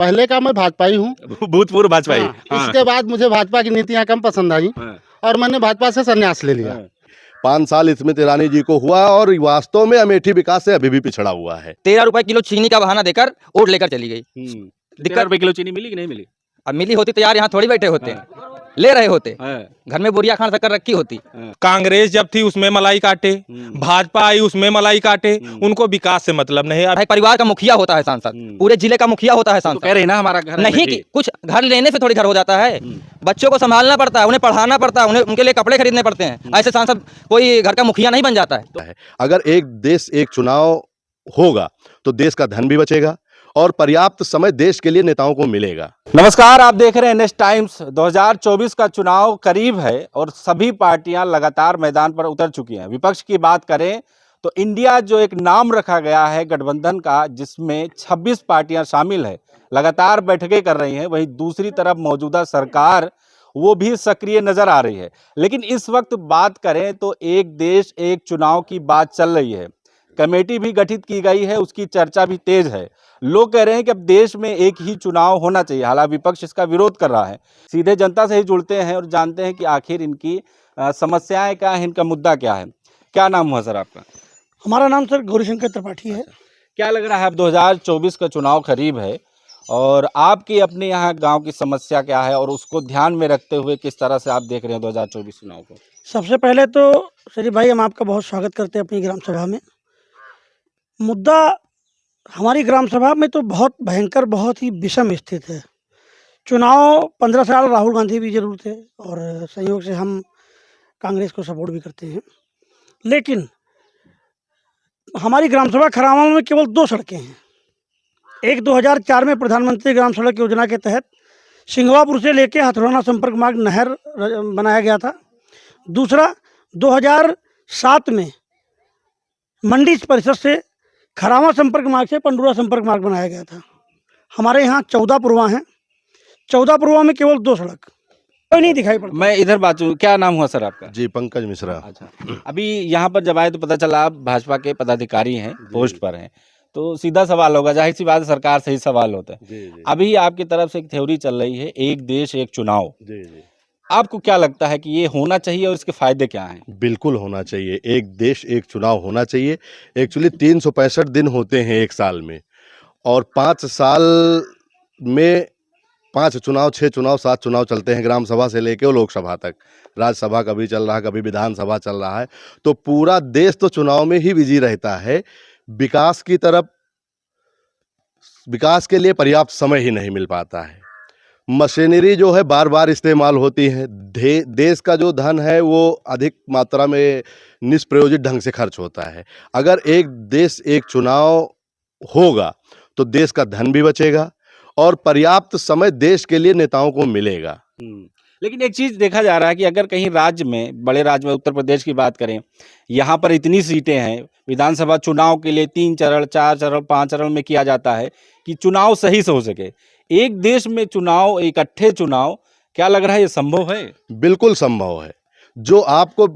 पहले का मैं भाजपा ही हूँ। भूतपूर्व भाजपा ही। हाँ, इसके बाद मुझे भाजपा की नीतियाँ कम पसंद आई और मैंने भाजपा से संन्यास ले लिया। 5 साल स्मृति ईरानी जी को हुआ और वास्तव में अमेठी विकास से अभी भी पिछड़ा हुआ है। 13 रुपए किलो चीनी का बहाना देकर वोट लेकर चली गई। 13 रुपए किलो चीनी मिली कि नहीं मिली? अब मिली होती तो यार यहाँ थोड़ी बैठे होते, ले रहे होते, घर में बोरिया खान शक्कर रखी होती। कांग्रेस जब थी उसमें मलाई काटे, भाजपा आई उसमें मलाई काटे, उनको विकास से मतलब नहीं। एक परिवार का मुखिया होता है सांसद, पूरे जिले का मुखिया होता है सांसद। कह रहे ना हमारा घर नहीं कि कुछ घर लेने से थोड़ी घर हो जाता है, बच्चों को संभालना पड़ता है, उन्हें पढ़ाना पड़ता है, उन्हें उनके लिए कपड़े खरीदने पड़ते हैं। ऐसे सांसद कोई घर का मुखिया नहीं बन जाता है। अगर एक देश एक चुनाव होगा तो देश का धन भी बचेगा और पर्याप्त समय देश के लिए नेताओं को मिलेगा। नमस्कार, आप देख रहे हैं नेक्स्ट टाइम्स। 2024 का चुनाव करीब है और सभी पार्टियां लगातार मैदान पर उतर चुकी हैं। विपक्ष की बात करें तो इंडिया जो एक नाम रखा गया है गठबंधन का, जिसमें 26 पार्टियां शामिल है, लगातार बैठकें कर रही हैं। वहीं दूसरी तरफ मौजूदा सरकार वो भी सक्रिय नजर आ रही है। लेकिन इस वक्त बात करें तो एक देश एक चुनाव की बात चल रही है। कमेटी भी गठित की गई है, उसकी चर्चा भी तेज है। लोग कह रहे हैं कि अब देश में एक ही चुनाव होना चाहिए। हालांकि विपक्ष इसका विरोध कर रहा है। सीधे जनता से ही जुड़ते हैं और जानते हैं कि आखिर इनकी समस्याएं क्या है, इनका मुद्दा क्या है। क्या नाम हुआ सर आपका? हमारा नाम सर गौरीशंकर त्रिपाठी है। क्या लग रहा है, अब 2024 का चुनाव करीब है और आपकी अपने यहाँ गांव की समस्या क्या है और उसको ध्यान में रखते हुए किस तरह से आप देख रहे हैं 2024 चुनाव को? सबसे पहले तो शरीफ भाई, हम आपका बहुत स्वागत करते हैं अपनी ग्राम सभा में। मुद्दा हमारी ग्राम सभा में तो बहुत भयंकर, बहुत ही विषम स्थित है। चुनाव 15 साल राहुल गांधी भी जरूर थे और संयोग से हम कांग्रेस को सपोर्ट भी करते हैं, लेकिन हमारी ग्राम सभा खरामा में केवल 2 सड़कें हैं। एक 2004 में प्रधानमंत्री ग्राम सड़क योजना के तहत सिंघवापुर से लेके हथरौना संपर्क मार्ग नहर बनाया गया था। दूसरा 2007 में मंडी परिषद से खरामा संपर्क मार्ग से पंडुरा संपर्क मार्ग बनाया गया था। हमारे यहाँ 14 पुरवा हैं। 14 पुरवा में केवल 2 सड़क, कोई नहीं दिखाई पड़ता। मैं इधर बात, क्या नाम हुआ सर आपका? जी, पंकज मिश्रा। अच्छा, अभी यहाँ पर जब आए तो पता चला आप भाजपा के पदाधिकारी हैं, पोस्ट पर हैं, तो सीधा सवाल होगा, जाहिर सी बात है, सरकार से ही सवाल होता है। अभी आपकी तरफ से एक थ्योरी चल रही है, एक देश एक चुनाव। आपको क्या लगता है कि ये होना चाहिए और इसके फायदे क्या हैं? बिल्कुल होना चाहिए, एक देश एक चुनाव होना चाहिए। एक्चुअली 365 दिन होते हैं एक साल में और 5 साल में 5 चुनाव, 6 चुनाव, 7 चुनाव चलते हैं, ग्राम सभा से लेके लोकसभा तक। राज्यसभा कभी चल रहा है, कभी विधानसभा चल रहा है, तो पूरा देश तो चुनाव में ही बिजी रहता है। विकास की तरफ, विकास के लिए पर्याप्त समय ही नहीं मिल पाता है। मशीनरी जो है बार बार इस्तेमाल होती है। देश का जो धन है वो अधिक मात्रा में निष्प्रयोजित ढंग से खर्च होता है। अगर एक देश एक चुनाव होगा तो देश का धन भी बचेगा और पर्याप्त समय देश के लिए नेताओं को मिलेगा। लेकिन एक चीज देखा जा रहा है कि अगर कहीं राज्य में, बड़े राज्य में, उत्तर प्रदेश की बात करें, यहाँ पर इतनी सीटें हैं, विधानसभा चुनाव के लिए 3 चरण, 4 चरण, 5 चरण में किया जाता है कि चुनाव सही से हो सके। एक देश में चुनाव, इकट्ठे चुनाव, क्या लग रहा है ये संभव है? बिल्कुल संभव है। जो आपको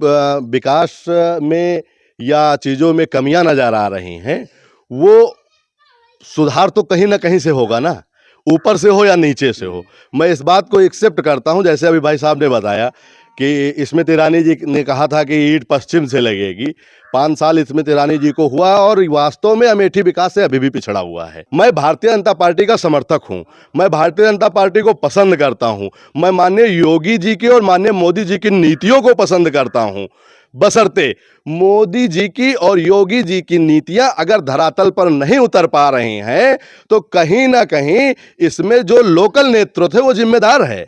विकास में या चीज़ों में कमियां नजर आ रही हैं, वो सुधार तो कहीं ना कहीं से होगा ना, ऊपर से हो या नीचे से हो। मैं इस बात को एक्सेप्ट करता हूं। जैसे अभी भाई साहब ने बताया कि स्मृति ईरानी जी ने कहा था कि ईंट पश्चिम से लगेगी। 5 साल स्मृति ईरानी जी को हुआ और वास्तव में अमेठी विकास से अभी भी पिछड़ा हुआ है। मैं भारतीय जनता पार्टी का समर्थक हूं, मैं भारतीय जनता पार्टी को पसंद करता हूं, मैं माननीय योगी जी की और माननीय मोदी जी की नीतियों को पसंद करता हूं, बशर्ते मोदी जी की और योगी जी की नीतियां अगर धरातल पर नहीं उतर पा रही हैं तो कहीं ना कहीं इसमें जो लोकल नेतृत्व है वो जिम्मेदार है,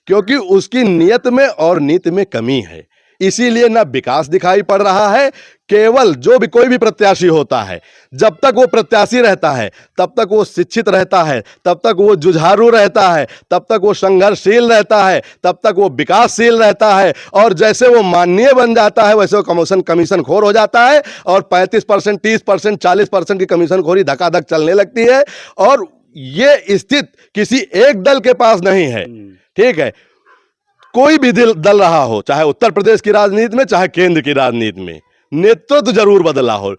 क्योंकि उसकी नियत में और नीति में कमी है। इसीलिए ना विकास दिखाई पड़ रहा है। केवल जो भी कोई भी प्रत्याशी होता है, जब तक वो प्रत्याशी रहता है तब तक वो शिक्षित रहता है, तब तक वो जुझारू रहता है, तब तक वो संघर्षशील रहता है, तब तक वो विकासशील रहता है। और जैसे वो माननीय बन जाता है वैसे वो कमीशन खोर हो जाता है और 35%, 30%, 40% की कमीशन खोरी धकाधक चलने लगती है। और ये स्थिति किसी एक दल के पास नहीं है, ठीक है। कोई भी दल रहा हो, चाहे उत्तर प्रदेश की राजनीति में, चाहे केंद्र की राजनीति में, नेतृत्व जरूर बदला हो।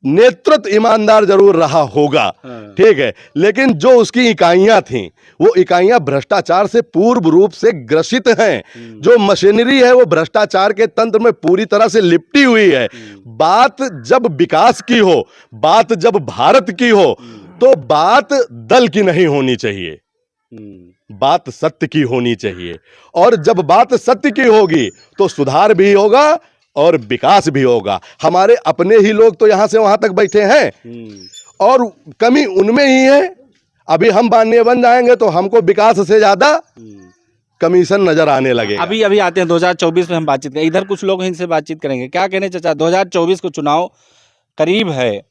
नेतृत्व ईमानदार जरूर रहा होगा, ठीक है, लेकिन जो उसकी इकाइयां थीं वो इकाइयां भ्रष्टाचार से पूर्ण रूप से ग्रसित हैं। जो मशीनरी है वो भ्रष्टाचार के तंत्र में पूरी तरह से लिपटी हुई है। बात जब विकास की हो, बात जब भारत की हो, तो बात दल की नहीं होनी चाहिए, बात सत्य की होनी चाहिए। और जब बात सत्य की होगी तो सुधार भी होगा और विकास भी होगा। हमारे अपने ही लोग तो यहां से वहां तक बैठे हैं और कमी उनमें ही है। अभी हम माननीय बन जाएंगे तो हमको विकास से ज्यादा कमीशन नजर आने लगे। अभी अभी आते हैं 2024 में हम बातचीत करें। इधर कुछ लोग हैं, इनसे बातचीत करेंगे। क्या कहने चाचा, 2024 को चुनाव करीब है,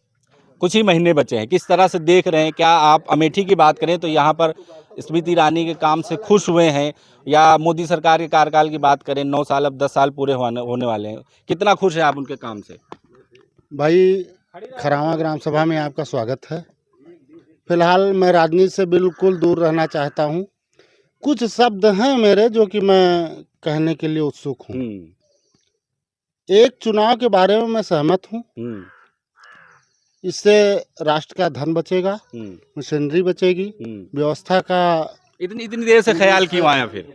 कुछ ही महीने बचे हैं, किस तरह से देख रहे हैं? क्या आप अमेठी की बात करें तो यहाँ पर स्मृति ईरानी के काम से खुश हुए हैं, या मोदी सरकार के कार्यकाल की बात करें 9 साल अब 10 साल पूरे होने वाले हैं, कितना खुश हैं आप उनके काम से? भाई खरावा ग्राम सभा में आपका स्वागत है। फिलहाल मैं राजनीति से बिल्कुल दूर रहना चाहता हूँ। कुछ शब्द हैं मेरे जो कि मैं कहने के लिए उत्सुक हूँ। एक, चुनाव के बारे में मैं सहमत हूँ। इससे राष्ट्र का धन बचेगा, मशीनरी बचेगी, व्यवस्था का। इतनी देर से ख्याल क्यों आया फिर?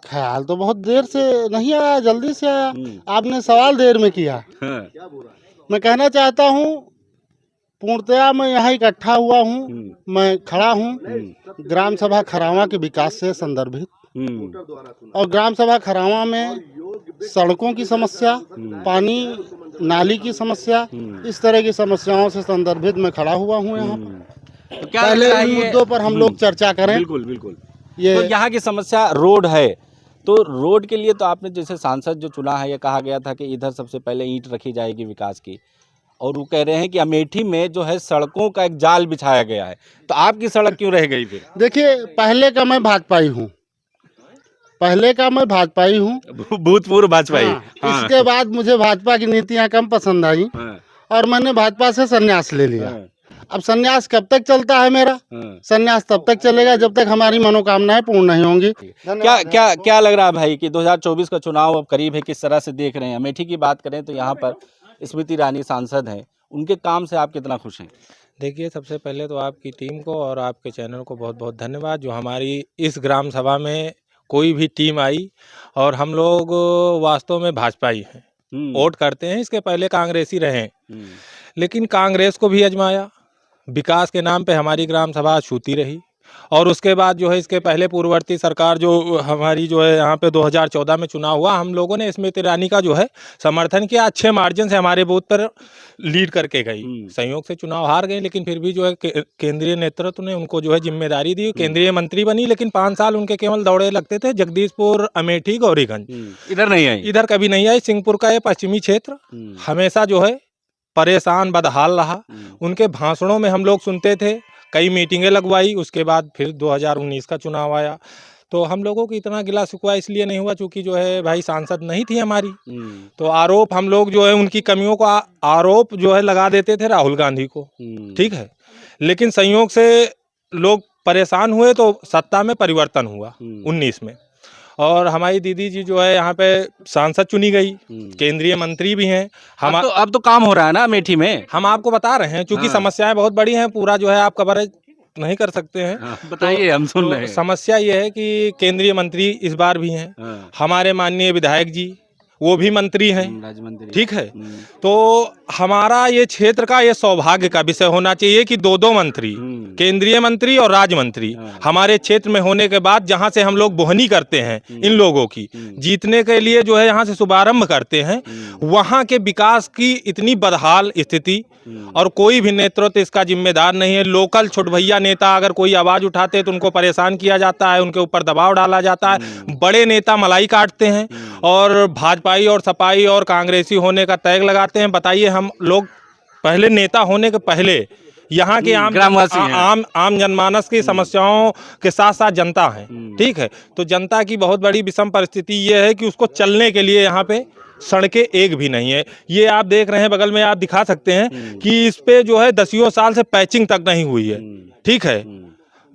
ख्याल तो बहुत देर से नहीं आया, जल्दी से आया। आपने सवाल देर में किया। मैं कहना चाहता हूँ, पूर्णतया मैं यहाँ इकट्ठा हुआ हूँ, मैं खड़ा हूँ ग्राम सभा खरावा के विकास से संदर्भित। और ग्राम सभा खरावा में सड़कों की समस्या, पानी नाली की समस्या, इस तरह की समस्याओं से संदर्भित मैं खड़ा हुआ हूँ यहाँ। तो क्या पहले लगता है इन ये- मुद्दों पर हम लोग चर्चा करें। बिल्कुल बिल्कुल। ये तो यहाँ की समस्या रोड है, तो रोड के लिए तो आपने जैसे सांसद जो चुना है, ये कहा गया था कि इधर सबसे पहले ईंट रखी जाएगी विकास की, और वो कह रहे हैं कि अमेठी में जो है सड़कों का एक जाल बिछाया गया है, तो आपकी सड़क क्यों रह गई फिर? देखिए, पहले का मैं भाजपाई हूँ, भूतपूर्व भाजपाई। हाँ, इसके बाद मुझे भाजपा की नीतियाँ कम पसंद आई और मैंने भाजपा से संन्यास ले लिया। अब संन्यास कब तक चलता है मेरा? संन्यास तब तक चलेगा जब तक हमारी मनोकामनाएं पूर्ण नहीं होंगी। क्या लग रहा है भाई कि 2024 का चुनाव अब करीब है, किस तरह से देख रहे हैं? अमेठी की बात करें तो यहाँ पर स्मृति ईरानी सांसद हैं, उनके काम से आप कितना खुश हैं? देखिए, सबसे पहले तो आपकी टीम को और आपके चैनल को बहुत बहुत धन्यवाद, जो हमारी इस ग्राम सभा में कोई भी टीम आई, और हम लोग वास्तव में भाजपाई हैं, वोट करते हैं। इसके पहले कांग्रेसी रहे, लेकिन कांग्रेस को भी आजमाया, विकास के नाम पे हमारी ग्राम सभा छूती रही। और उसके बाद जो है, इसके पहले पूर्ववर्ती सरकार जो हमारी जो है यहाँ पे 2014 में चुनाव हुआ, हम लोगों ने स्मृति ईरानी का जो है समर्थन किया, अच्छे मार्जिन से हमारे बूथ पर लीड करके गई। संयोग से चुनाव हार गए, लेकिन फिर भी जो है केंद्रीय नेतृत्व ने उनको जो है जिम्मेदारी दी, केंद्रीय मंत्री बनी। लेकिन 5 साल उनके केवल दौड़े लगते थे, जगदीशपुर, अमेठी, गौरीगंज। इधर नहीं आई? इधर कभी नहीं आई। सिंहपुर का ये पश्चिमी क्षेत्र हमेशा जो है परेशान बदहाल रहा। उनके भाषणों में हम लोग सुनते थे, कई मीटिंगें लगवाई। उसके बाद फिर 2019 का चुनाव आया, तो हम लोगों को इतना गिला शिकवा इसलिए नहीं हुआ चूंकि जो है भाई सांसद नहीं थी हमारी। तो आरोप हम लोग जो है उनकी कमियों का आरोप जो है लगा देते थे राहुल गांधी को, ठीक है। लेकिन संयोग से लोग परेशान हुए तो सत्ता में परिवर्तन हुआ 19 में, और हमारी दीदी जी जो है यहाँ पे सांसद चुनी गई, केंद्रीय मंत्री भी हैं। अब तो काम हो रहा है ना अमेठी में? हम आपको बता रहे हैं, चूंकि समस्याएं बहुत बड़ी हैं, पूरा जो है आप कवरेज नहीं कर सकते हैं। बताइए, हम सुन रहे हैं। समस्या ये है कि केंद्रीय मंत्री इस बार भी हैं, हमारे माननीय विधायक जी वो भी मंत्री हैं, राजमंत्री, ठीक है। तो हमारा ये क्षेत्र का ये सौभाग्य का विषय होना चाहिए कि 2 मंत्री, केंद्रीय मंत्री और राज्य मंत्री हमारे क्षेत्र में होने के बाद, जहां से हम लोग बोहनी करते हैं इन लोगों की, जीतने के लिए जो है यहाँ से शुभारंभ करते हैं, वहां के विकास की इतनी बदहाल स्थिति, और कोई भी नेतृत्व इसका जिम्मेदार नहीं है। लोकल छोट भैया नेता अगर कोई आवाज उठाते हैं तो उनको परेशान किया जाता है, उनके ऊपर दबाव डाला जाता है। बड़े नेता मलाई काटते हैं और भाजपाई और सपाई और कांग्रेसी होने का टैग लगाते हैं। बताइए, हम लोग पहले नेता होने के पहले यहाँ के आम जनमानस की समस्याओं के साथ साथ जनता है, ठीक है। तो जनता की बहुत बड़ी विषम परिस्थिति ये है कि उसको चलने के लिए यहाँ पे सड़कें एक भी नहीं है। ये आप देख रहे हैं, बगल में आप दिखा सकते हैं कि इस पे जो है 10 साल से पैचिंग तक नहीं हुई है, ठीक है।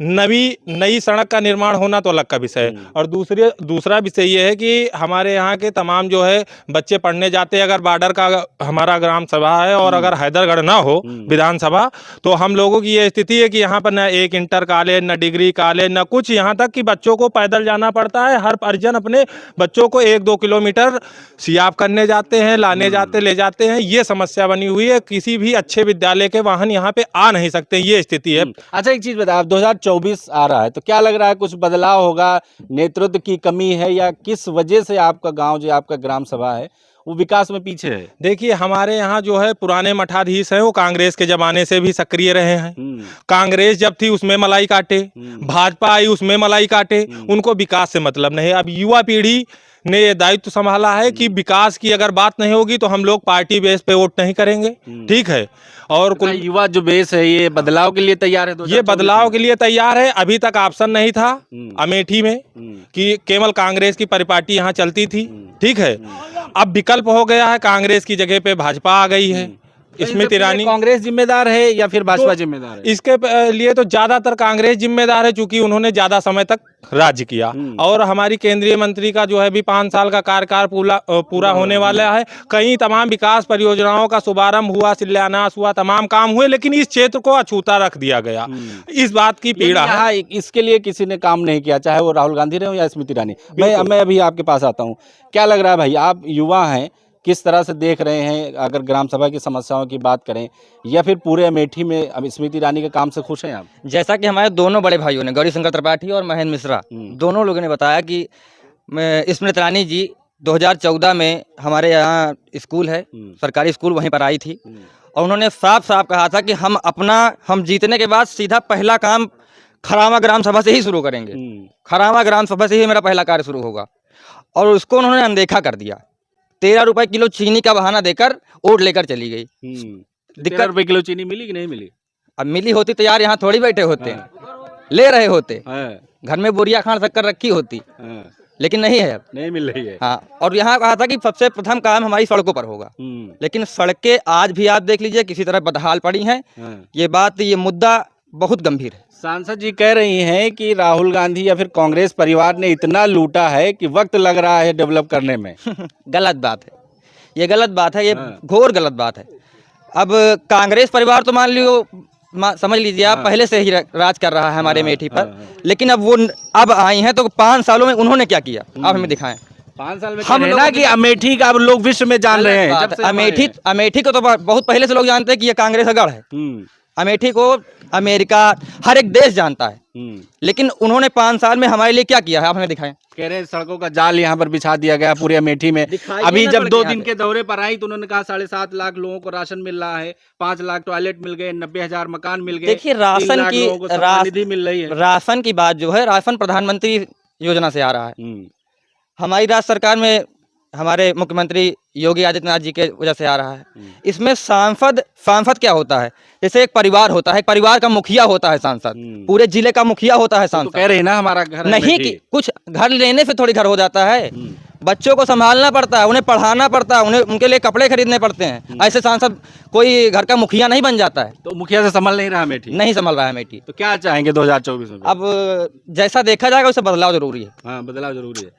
नई सड़क का निर्माण होना तो अलग का विषय है। और दूसरा विषय ये है कि हमारे यहाँ के तमाम जो है बच्चे पढ़ने जाते हैं, अगर बॉर्डर का हमारा ग्राम सभा है और अगर हैदरगढ़ ना हो विधानसभा, तो हम लोगों की ये स्थिति है कि यहाँ पर न एक इंटर कॉलेज, न डिग्री कॉलेज, न कुछ, यहाँ तक कि बच्चों को पैदल जाना पड़ता है। हर परिजन अपने बच्चों को 1-2 किलोमीटर सियाप करने जाते हैं, लाने ले जाते हैं। ये समस्या बनी हुई है, किसी भी अच्छे विद्यालय के वाहन यहाँ पे आ नहीं सकते, ये स्थिति है। अच्छा, एक चीज बताओ, आप 2024 आ रहा है तो क्या लग रहा है, कुछ बदलाव होगा? नेतृत्व की कमी है या किस वजह से आपका गांव, जो आपका ग्राम सभा है, वो विकास में पीछे है? देखिए, हमारे यहाँ जो है पुराने मठाधीश हैं, वो कांग्रेस के जमाने से भी सक्रिय रहे हैं। कांग्रेस जब थी उसमें मलाई काटे, भाजपा आई उसमें मलाई काटे, उनको विकास से मतलब नहीं। अब युवा पीढ़ी ने ये दायित्व संभाला है कि विकास की अगर बात नहीं होगी तो हम लोग पार्टी बेस पे वोट नहीं करेंगे, ठीक है। और कुल युवा जो बेस है ये बदलाव के लिए तैयार है? ये बदलाव के लिए तैयार है। अभी तक ऑप्शन नहीं था अमेठी में कि केवल कांग्रेस की परिपाटी यहाँ चलती थी, ठीक है। अब विकल्प हो गया है, कांग्रेस की जगह पे भाजपा आ गई है। स्मृति ईरानी कांग्रेस जिम्मेदार है या फिर भाजपा जिम्मेदार है? इसके लिए तो ज्यादातर कांग्रेस जिम्मेदार है, क्योंकि उन्होंने ज्यादा समय तक राज्य किया। और हमारी केंद्रीय मंत्री का जो है अभी 5 साल का कार्यकाल पूरा होने वाला है। कई तमाम विकास परियोजनाओं का शुभारंभ हुआ, शिलान्यास हुआ, तमाम काम हुए, लेकिन इस क्षेत्र को अछूता रख दिया गया। इस बात की पीड़ा है। इसके लिए किसी ने काम नहीं किया, चाहे वो राहुल गांधी रहे हो या स्मृति ईरानी। मैं अभी आपके पास आता हूँ। क्या लग रहा है भाई, आप युवा हैं, किस तरह से देख रहे हैं, अगर ग्राम सभा की समस्याओं की बात करें या फिर पूरे अमेठी में अब स्मृति ईरानी के काम से खुश हैं आप? जैसा कि हमारे दोनों बड़े भाइयों ने, गौरी शंकर त्रिपाठी और महेंद्र मिश्रा, दोनों लोगों ने बताया कि स्मृति ईरानी जी 2014 में हमारे यहाँ स्कूल है, सरकारी स्कूल, वहीं पर आई थी और उन्होंने साफ साफ कहा था कि हम जीतने के बाद सीधा पहला काम खरामा ग्राम सभा से ही शुरू करेंगे। खरामा ग्राम सभा से ही मेरा पहला कार्य शुरू होगा। और उसको उन्होंने अनदेखा कर दिया। 13 रुपए किलो चीनी का बहाना देकर वोट लेकर चली गई। 13 रुपए किलो चीनी मिली कि नहीं मिली? अब मिली होती तो यार यहाँ थोड़ी बैठे होते, ले रहे होते, घर में बोरिया खान शक्कर रखी होती, लेकिन नहीं है, अब नहीं मिल रही है। हाँ, और यहाँ कहा था कि सबसे प्रथम काम हमारी सड़कों पर होगा, लेकिन सड़कें आज भी आप देख लीजिए किसी तरह बदहाल पड़ी हैं। ये मुद्दा बहुत गंभीर है। सांसद जी कह रही हैं कि राहुल गांधी या फिर कांग्रेस परिवार ने इतना लूटा है कि वक्त लग रहा है डेवलप करने में। गलत बात है, ये गलत बात है, ये घोर गलत बात है। अब कांग्रेस परिवार तो मान लियो, समझ लीजिए आप, पहले से ही राज कर रहा है हमारे अमेठी पर, लेकिन अब आई हैं तो 5 सालों में उन्होंने क्या किया आप हमें दिखाएं। 5 साल में हम ना कि अमेठी का अब लोग विश्व में जान रहे हैं। अमेठी को तो बहुत पहले से लोग जानते हैं कि ये कांग्रेस का गढ़ है। अमेठी को अमेरिका, हर एक देश जानता है, लेकिन उन्होंने 5 साल में हमारे लिए क्या किया है आप हमें दिखाएं। कह रहे हैं सड़कों का जाल यहाँ पर बिछा दिया गया पूरे अमेठी में। अभी जब 2 दिन के दौरे पर आई तो उन्होंने कहा 7.5 लाख लोगों को राशन मिल रहा है, 5 लाख टॉयलेट मिल गए, 90,000 मकान मिल गए। देखिए, राशन की मिल रही है। राशन की बात जो है, राशन प्रधानमंत्री योजना से आ रहा है। हमारी राज्य सरकार में हमारे मुख्यमंत्री योगी आदित्यनाथ जी के वजह से आ रहा है। इसमें सांसद क्या होता है, जैसे एक परिवार होता है, एक परिवार का मुखिया होता है सांसद, पूरे जिले का मुखिया होता है सांसद। तो कह रहे हैं ना हमारा घर नहीं कि कुछ घर लेने से थोड़ी घर हो जाता है, बच्चों को संभालना पड़ता है, उन्हें पढ़ाना पड़ता है, उन्हें उनके लिए कपड़े खरीदने पड़ते हैं। ऐसे सांसद कोई घर का मुखिया नहीं बन जाता है। तो मुखिया से संभल नहीं रहा अमेठी? नहीं संभल रहा है अमेठी। तो क्या चाहेंगे 2024 में? अब जैसा देखा जाएगा उससे बदलाव जरूरी है। हाँ, बदलाव जरूरी है।